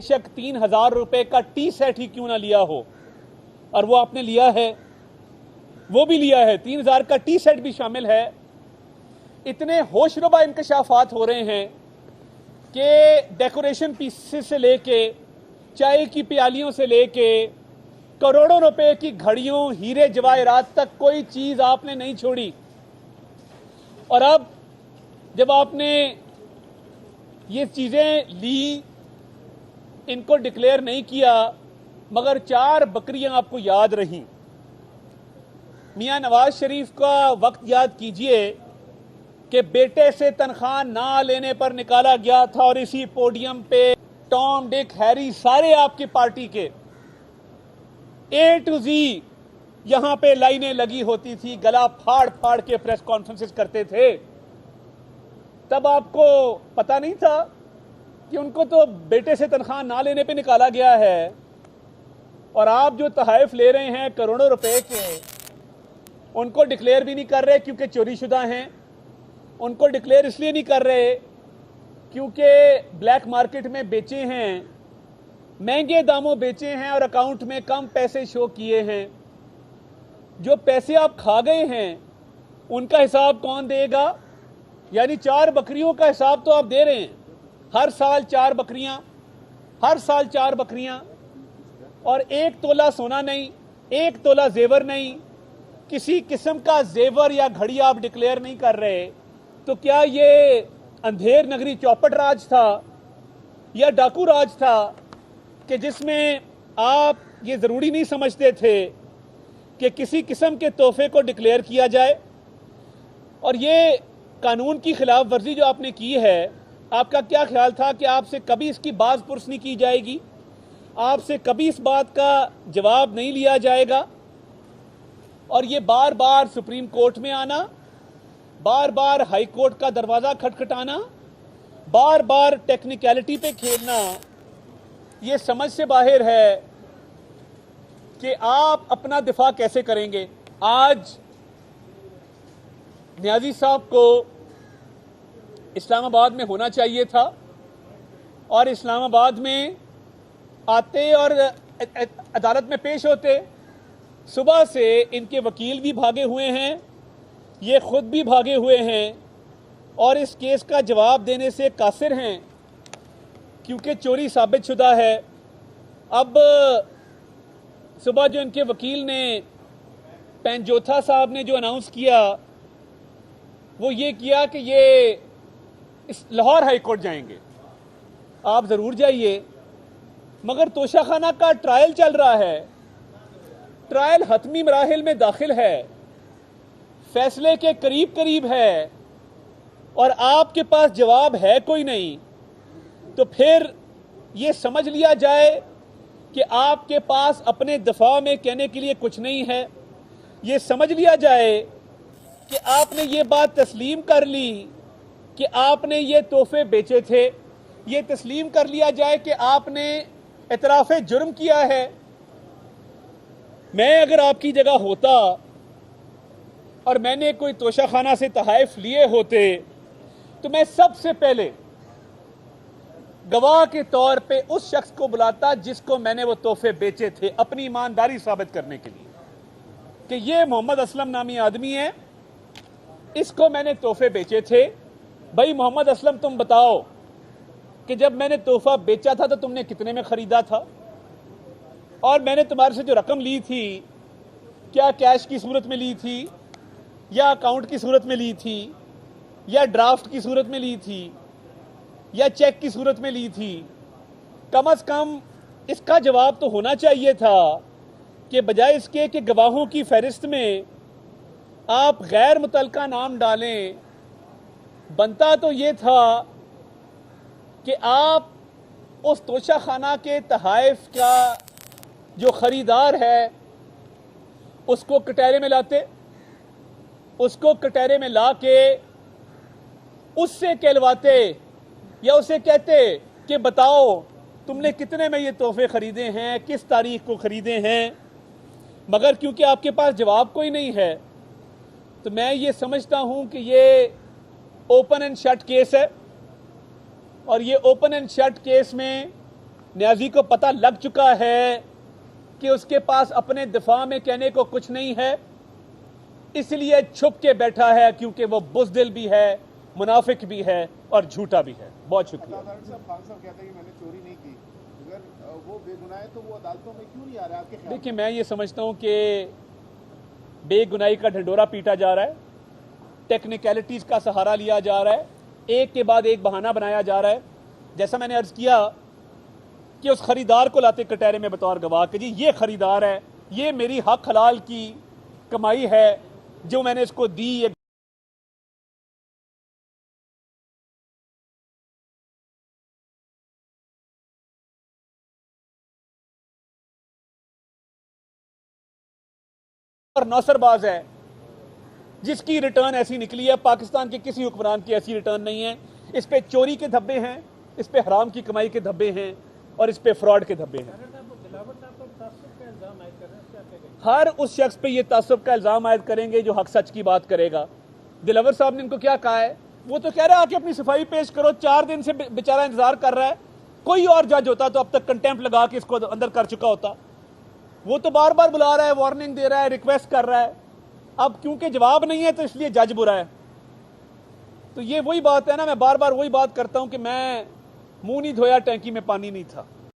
बेशक 3,000 रुपए का टी सेट ही क्यों ना लिया हो, और वो आपने लिया है, वो भी लिया है, 3,000 का टी सेट भी शामिल है। इतने होशरुबा इंकशाफात हो रहे हैं कि डेकोरेशन पीसेस से लेके चाय की प्यालियों से लेके करोड़ों रुपए की घड़ियों, हीरे जवाहरात तक कोई चीज आपने नहीं छोड़ी। और अब जब आपने ये चीजें ली, इनको डिक्लेयर नहीं किया, मगर 4 बकरियां आपको याद रहीं। मियां नवाज शरीफ का वक्त याद कीजिए कि बेटे से तनख्वाह ना लेने पर निकाला गया था, और इसी पोडियम पे टॉम, डिक, हैरी, सारे आपकी पार्टी के A to Z यहां पे लाइनें लगी होती थी, गला फाड़ फाड़ के प्रेस कॉन्फ्रेंसेस करते थे। तब आपको पता नहीं था कि उनको तो बेटे से तनख्वाह ना लेने पे निकाला गया है, और आप जो तहफ़ ले रहे हैं करोड़ों रुपए के, उनको डिक्लेयर भी नहीं कर रहे क्योंकि चोरीशुदा हैं। उनको डिक्लेयर इसलिए नहीं कर रहे क्योंकि ब्लैक मार्केट में बेचे हैं, महंगे दामों बेचे हैं, और अकाउंट में कम पैसे शो किए हैं। जो पैसे आप खा गए हैं उनका हिसाब कौन देगा? यानी 4 बकरियों का हिसाब तो आप दे रहे हैं, हर साल 4 बकरियां, हर साल 4 बकरियां, और 1 तोला सोना नहीं, 1 तोला जेवर नहीं, किसी किस्म का जेवर या घड़ी आप डिक्लेयर नहीं कर रहे। तो क्या ये अंधेर नगरी चौपट राज था या डाकू राज था कि जिसमें आप ये जरूरी नहीं समझते थे कि किसी किस्म के तोहफे को डिक्लेयर किया जाए? और ये कानून की खिलाफ वर्जी जो आपने की है, आपका क्या ख्याल था कि आपसे कभी इसकी बाज पुरस नहीं की जाएगी, आपसे कभी इस बात का जवाब नहीं लिया जाएगा? और ये बार बार सुप्रीम कोर्ट में आना, बार बार हाई कोर्ट का दरवाजा खटखटाना, बार बार टेक्निकलिटी पे खेलना, ये समझ से बाहर है कि आप अपना दिफा कैसे करेंगे। आज नियाजी साहब को इस्लामाबाद में होना चाहिए था, और इस्लामाबाद में आते और अदालत में पेश होते। सुबह से इनके वकील भी भागे हुए हैं, ये खुद भी भागे हुए हैं, और इस केस का जवाब देने से कासिर हैं क्योंकि चोरी साबित शुदा है। अब सुबह जो इनके वकील ने, पेंजोथा साहब ने जो अनाउंस किया, वो ये किया कि ये इस लाहौर हाई कोर्ट जाएंगे। आप जरूर जाइए, मगर तोशाखाना का ट्रायल चल रहा है, ट्रायल हतमी मराहिल में दाखिल है, फैसले के करीब करीब है, और आपके पास जवाब है कोई नहीं। तो फिर ये समझ लिया जाए कि आपके पास अपने दफा में कहने के लिए कुछ नहीं है। ये समझ लिया जाए कि आपने ये बात तस्लीम कर ली कि आपने ये तोहफे बेचे थे। ये तस्लीम कर लिया जाए कि आपने इतराफ़े जुर्म किया है। मैं अगर आपकी जगह होता और मैंने कोई तोशाखाना से तहफ़ लिए होते, तो मैं सबसे पहले गवाह के तौर पे उस शख्स को बुलाता जिसको मैंने वो तोहफे बेचे थे, अपनी ईमानदारी साबित करने के लिए कि ये मोहम्मद असलम नामी आदमी है, इसको मैंने तोहफे बेचे थे। भाई मोहम्मद असलम, तुम बताओ कि जब मैंने तोहफा बेचा था तो तुमने कितने में खरीदा था, और मैंने तुम्हारे से जो रकम ली थी, क्या कैश की सूरत में ली थी, या अकाउंट की सूरत में ली थी, या ड्राफ्ट की सूरत में ली थी, या चेक की सूरत में ली थी? कम से कम इसका जवाब तो होना चाहिए था कि बजाय इसके कि गवाहों की फहरिस्त में आप गैर मुतलका नाम डालें, बनता तो ये था कि आप उस तोशाखाना के तहफ़ का जो खरीदार है उसको कटहरे में लाते, उसको कटहरे में ला के उससे कहलवाते, या उसे कहते कि बताओ तुमने कितने में ये तोहफे खरीदे हैं, किस तारीख को खरीदे हैं। मगर क्योंकि आपके पास जवाब कोई नहीं है, तो मैं ये समझता हूं कि ये ओपन एंड शट केस है, और ये ओपन एंड शट केस में न्याजी को पता लग चुका है कि उसके पास अपने दिफा में कहने को कुछ नहीं है, इसलिए छुप के बैठा है, क्योंकि वो बुज़दिल भी है, मुनाफिक भी है और झूठा भी है। बहुत शुक्रिया। खान साहब कहते हैं कि मैंने चोरी नहीं की, अगर वो बेगुनाह है तो वो अदालतों में क्यों नहीं आ रहा है आपके ख्याल? देखिए, मैं ये समझता हूं कि बेगुनाही का ढंडोरा पीटा जा रहा है, टेक्निकलिटीज का सहारा लिया जा रहा है, एक के बाद एक बहाना बनाया जा रहा है। जैसा मैंने अर्ज किया कि उस खरीदार को लाते कटहरे में बतौर गवाह कि जी ये खरीदार है, ये मेरी हक हलाल की कमाई है जो मैंने इसको दी। और नौसरबाज है जिसकी रिटर्न ऐसी निकली है, पाकिस्तान के किसी हुक्मरान की ऐसी रिटर्न नहीं है। इस पे चोरी के धब्बे हैं, इस पे हराम की कमाई के धब्बे हैं और इस पे फ्रॉड के धब्बे हैं। हर उस शख्स पे ये तासुब का इल्जाम आयद करेंगे जो हक सच की बात करेगा। दिलावर साहब ने इनको क्या कहा है? वो तो कह रहा है आके अपनी सफाई पेश करो। 4 दिन से बेचारा इंतजार कर रहा है। कोई और जज होता तो अब तक कंटेम्प्ट लगा के इसको अंदर कर चुका होता। वो तो बार बार बुला रहा है, वार्निंग दे रहा है, रिक्वेस्ट कर रहा है। अब क्योंकि जवाब नहीं है तो इसलिए जज बुरा है। तो ये वही बात है ना, मैं बार बार वही बात करता हूं कि मैं मुंह नहीं धोया टैंकी में पानी नहीं था।